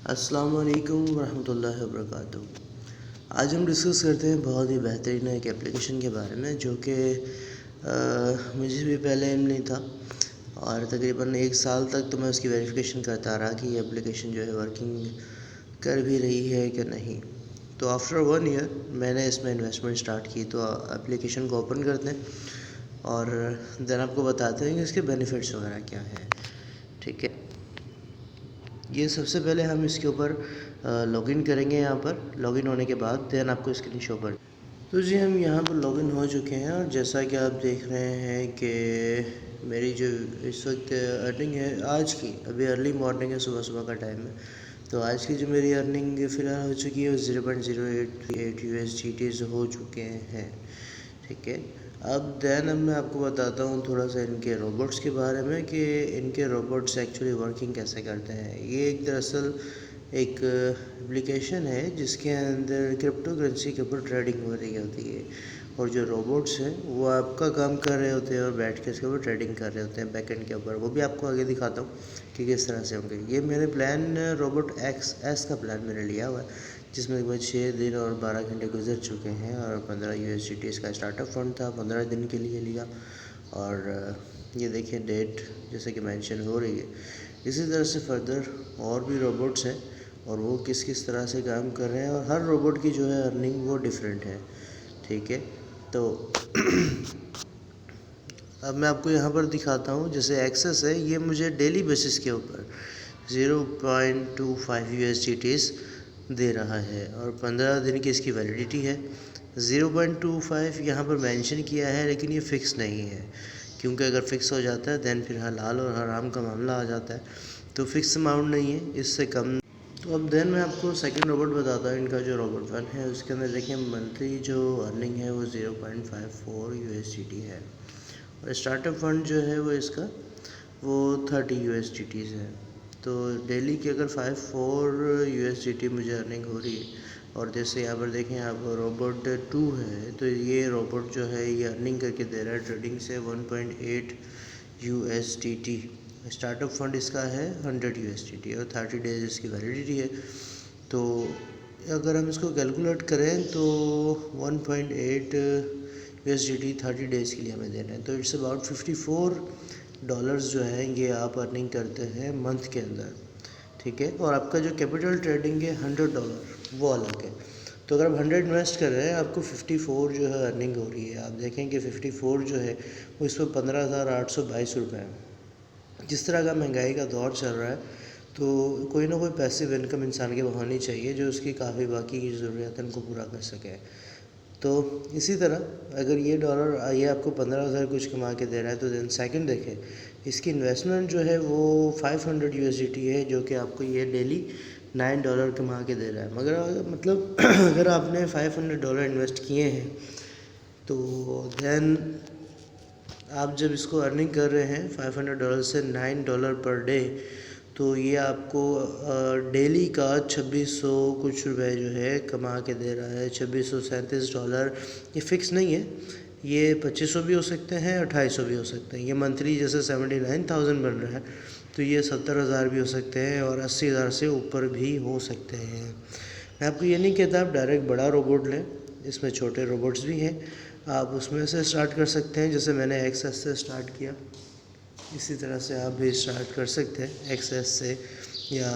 अस्सलाम वालेकुम रहमतुल्लाहि व बरकातुहू। आज हम डिस्कस करते हैं बहुत ही बेहतरीन एक एप्लीकेशन के बारे में जो कि मुझे भी पहले इल्म नहीं था और तकरीबन 1 साल तक तो मैं उसकी वेरिफिकेशन करता रहा कि ये एप्लीकेशन जो है वर्किंग कर भी रही है कि नहीं। तो आफ्टर 1 ईयर मैंने इसमें इन्वेस्टमेंट स्टार्ट की। तो एप्लीकेशन को ओपन करते हैं और देन आपको बताते हैं कि इसके बेनिफिट्स वगैरह क्या हैं। ठीक है, ये सबसे पहले हम इसके ऊपर लॉगिन करेंगे। यहाँ पर लॉगिन होने के बाद देन आपको स्क्रीन शो कर। तो जी हम यहाँ पर लॉगिन हो चुके हैं और जैसा कि आप देख रहे हैं कि मेरी जो इस वक्त अर्निंग है आज की, अभी अर्ली मॉर्निंग है, सुबह सुबह का टाइम है। तो आज की जो मेरी अर्निंग फ़िलहाल हो चुकी है वो 0.088 USDT हो चुके हैं। ठीक है, अब मैं आपको बताता हूँ थोड़ा सा इनके रोबोट्स के बारे में कि इनके रोबोट्स एक्चुअली वर्किंग कैसे करते हैं। ये एक दरअसल एक एप्लीकेशन है जिसके अंदर क्रिप्टो करेंसी के ऊपर ट्रेडिंग हो रही होती है और जो रोबोट्स हैं वो आपका काम कर रहे होते हैं और बैठ के इसके ऊपर ट्रेडिंग कर रहे होते हैं बैकएंड के ऊपर। वो भी आपको आगे दिखाता हूँ कि किस तरह से होंगे। ये मैंने प्लान रोबोट XS का प्लान मैंने लिया हुआ है जिसमें लगभग 6 दिन और 12 घंटे गुजर चुके हैं और 15 USDT इसका स्टार्टअप फंड था, 15 दिन के लिए लिया। और ये देखिए डेट जैसे कि मेंशन हो रही है। इसी तरह से फर्दर और भी रोबोट्स हैं और वो किस किस तरह से काम कर रहे हैं और हर रोबोट की जो है अर्निंग वो डिफरेंट है। ठीक है, तो अब मैं आपको यहाँ पर दिखाता हूँ। जैसे एक्सेस है, ये मुझे डेली बेसिस के ऊपर 0.25 USDT दे रहा है और 15 दिन की इसकी वैलिडिटी है। 0.25 यहाँ पर मेंशन किया है लेकिन ये फ़िक्स नहीं है, क्योंकि अगर फ़िक्स हो जाता है दैन फिर हलाल और हराम का मामला आ जाता है। तो फिक्स अमाउंट नहीं है, इससे कम। तो अब मैं आपको सेकंड रोबोट बताता हूँ। इनका जो रोबोट 1 है उसके अंदर देखिए मंथली जो अर्निंग है वो 0.54 USDT है और स्टार्टअप फंड जो है वो इसका वो 30 USDT है। तो डेली की अगर 54 USDT मुझे अर्निंग हो रही है और जैसे यहाँ पर देखें आप रोबोट 2 है तो ये रोबोट जो है ये अर्निंग करके दे रहा है ट्रेडिंग से 1.8 USDT। स्टार्टअप फंड इसका है 100 USDT और 30 डेज इसकी वैलिडिटी है। तो अगर हम इसको कैलकुलेट करें तो 1.8 USDT 30 डेज़ के लिए हमें देना है। तो इट्स अबाउट $54 जो है ये आप अर्निंग करते हैं मंथ के अंदर। ठीक है, और आपका जो कैपिटल ट्रेडिंग है $100 वो अलग है। तो अगर आप 100 इन्वेस्ट कर रहे हैं आपको 54 जो है अर्निंग हो रही है। आप देखें कि 54 जो है वो इस पर 15,822 रुपये है। जिस तरह का महंगाई का दौर चल रहा है तो कोई ना कोई पैसिव इनकम इंसान के होनी चाहिए जो उसकी काफ़ी बाकी की ज़रूरतों को पूरा कर सके। तो इसी तरह अगर ये डॉलर ये आपको 15,000 कुछ कमा के दे रहा है तो देन सेकंड देखें इसकी इन्वेस्टमेंट जो है वो 500 USDT है जो कि आपको ये डेली $9 कमा के दे रहा है। मगर मतलब अगर आपने $500 इन्वेस्ट किए हैं तो देन आप जब इसको अर्निंग कर रहे हैं $500 से $9 पर डे तो ये आपको डेली का 2600 कुछ रुपए जो है कमा के दे रहा है। $2637 ये फ़िक्स नहीं है, ये 2500 भी हो सकते हैं, 2800 भी हो सकते हैं। ये मंथली जैसे 79,000 बन रहा है तो ये 70,000 भी हो सकते हैं और 80,000 से ऊपर भी हो सकते हैं। मैं आपको ये नहीं कहता आप डायरेक्ट बड़ा रोबोट लें, इसमें छोटे रोबोट्स भी हैं, आप उसमें से स्टार्ट कर सकते हैं। जैसे मैंने XS से स्टार्ट किया, इसी तरह से आप भी स्टार्ट कर सकते हैं XS से, या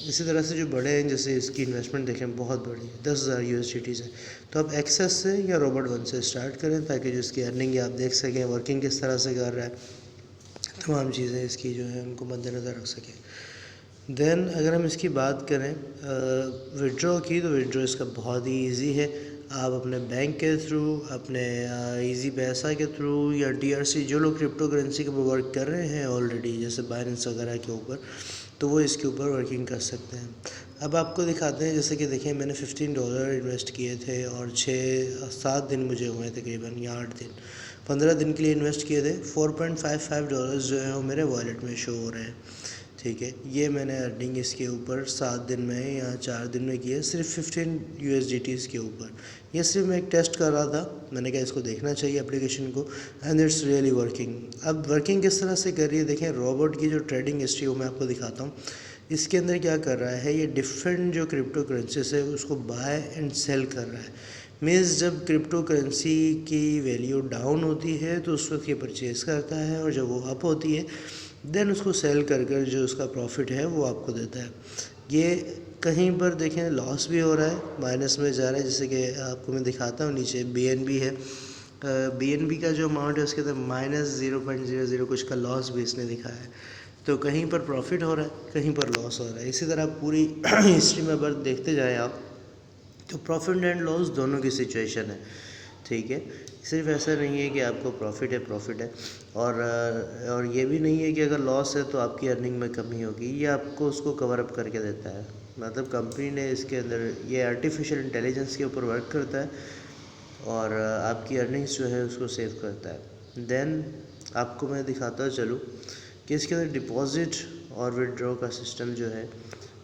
इसी तरह से जो बड़े हैं जैसे इसकी इन्वेस्टमेंट देखें बहुत बड़ी है, 10,000 USDT है। तो आप XS से या रोबोट 1 से स्टार्ट करें ताकि जो इसकी अर्निंग आप देख सकें, वर्किंग किस तरह से कर रहा है, तमाम चीज़ें इसकी जो है उनको मद्देनज़र रख सकें। देन अगर हम इसकी बात करें विड्रॉ की, तो विड्रॉ इसका बहुत ही ईजी है। आप अपने बैंक के थ्रू, अपने इजी पैसा के थ्रू या DRC जो लोग क्रिप्टो करेंसी के ऊपर वर्क कर रहे हैं ऑलरेडी जैसे बाइनेंस वगैरह के ऊपर, तो वो इसके ऊपर वर्किंग कर सकते हैं। अब आपको दिखाते हैं, जैसे कि देखें मैंने $15 इन्वेस्ट किए थे और 6-7 दिन मुझे हुए तकरीबन, या 8 दिन, 15 दिन के लिए इन्वेस्ट किए थे। $4.55 जो है वो मेरे वॉलेट में शो हो रहे हैं। ठीक है, ये मैंने अर्निंग इसके ऊपर 7 दिन में या 4 दिन में की है, सिर्फ 15 USDT के ऊपर। ये सिर्फ मैं एक टेस्ट कर रहा था, मैंने कहा इसको देखना चाहिए एप्लीकेशन को, एंड इट्स रियली वर्किंग। अब वर्किंग किस तरह से कर रही है देखें, रोबोट की जो ट्रेडिंग हिस्ट्री वो मैं आपको दिखाता हूँ इसके अंदर क्या कर रहा है, ये डिफरेंट जो क्रिप्टो करेंसीज है उसको बाय एंड सेल कर रहा है। मीन्स जब क्रिप्टो करेंसी की वैल्यू डाउन होती है तो उस वक्त ये परचेज़ करता है, और जब वो अप होती है देन उसको सेल कर कर जो उसका प्रॉफिट है वो आपको देता है। ये कहीं पर देखें लॉस भी हो रहा है, माइनस में जा रहा है, जैसे कि आपको मैं दिखाता हूँ, नीचे BNB है। BNB का जो अमाउंट है उसके अंदर -0.00 कुछ का लॉस भी इसने दिखाया है। तो कहीं पर प्रॉफिट हो रहा है, कहीं पर लॉस हो रहा है। इसी तरह पूरी हिस्ट्री में अगर देखते जाएं आप तो प्रॉफिट एंड लॉस दोनों की सिचुएशन है, ठीक है। सिर्फ ऐसा नहीं है कि आपको प्रॉफिट है, और ये भी नहीं है कि अगर लॉस है तो आपकी अर्निंग में कमी होगी, ये आपको उसको कवर अप करके देता है। मतलब कंपनी ने इसके अंदर ये आर्टिफिशियल इंटेलिजेंस के ऊपर वर्क करता है और आपकी अर्निंग्स जो है उसको सेव करता है। देन आपको मैं दिखाता चलूँ कि इसके अंदर डिपॉज़िट और विड्रॉ का सिस्टम जो है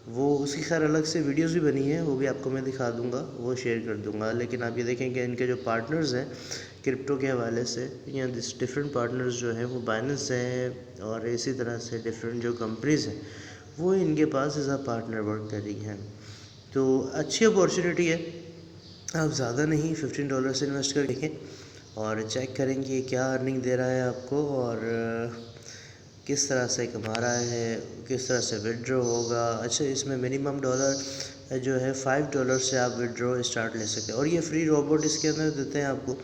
वो, उसकी खैर अलग से वीडियोस भी बनी है, वो भी आपको मैं दिखा दूंगा, वो शेयर कर दूंगा। लेकिन आप ये देखें कि इनके जो पार्टनर्स हैं क्रिप्टो के हवाले से, या डिफरेंट पार्टनर्स जो हैं वो बाइनेंस हैं, और इसी तरह से डिफरेंट जो कंपनीज़ हैं वो इनके पास एज अ पार्टनर वर्क कर रही हैं। तो अच्छी अपॉर्चुनिटी है, आप ज़्यादा नहीं $15 से इन्वेस्ट कर देखें और चेक करें कि क्या अर्निंग दे रहा है आपको, और किस तरह से कमा रहा है, किस तरह से विड्रॉ होगा। अच्छा, इसमें मिनिमम डॉलर जो है $5 से आप विड्रॉ स्टार्ट ले सकते हैं, और ये फ्री रोबोट इसके अंदर देते हैं आपको।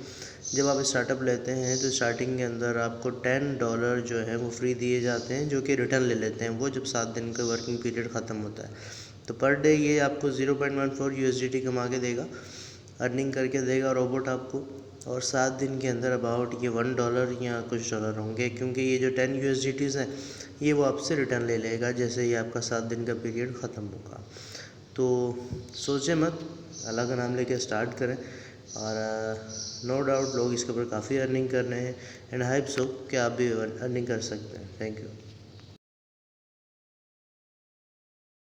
जब आप स्टार्टअप लेते हैं तो स्टार्टिंग के अंदर आपको $10 जो है वो फ्री दिए जाते हैं, जो कि रिटर्न ले लेते हैं वो जब 7 दिन का वर्किंग पीरियड ख़त्म होता है। तो पर डे ये आपको 0.14 USDT कमा के देगा, अर्निंग करके देगा रोबोट आपको। और 7 दिन के अंदर अबाउट ये $1 या कुछ डॉलर होंगे, क्योंकि ये जो 10 USDTs हैं ये वो आपसे रिटर्न ले लेगा जैसे ही आपका 7 दिन का पीरियड ख़त्म होगा। तो सोचें मत, अल्लाह का नाम लेके स्टार्ट करें, और नो डाउट लोग इसके ऊपर काफ़ी अर्निंग कर रहे हैं, एंड आई होप सो कि आप भी अर्निंग कर सकते हैं। Thank you.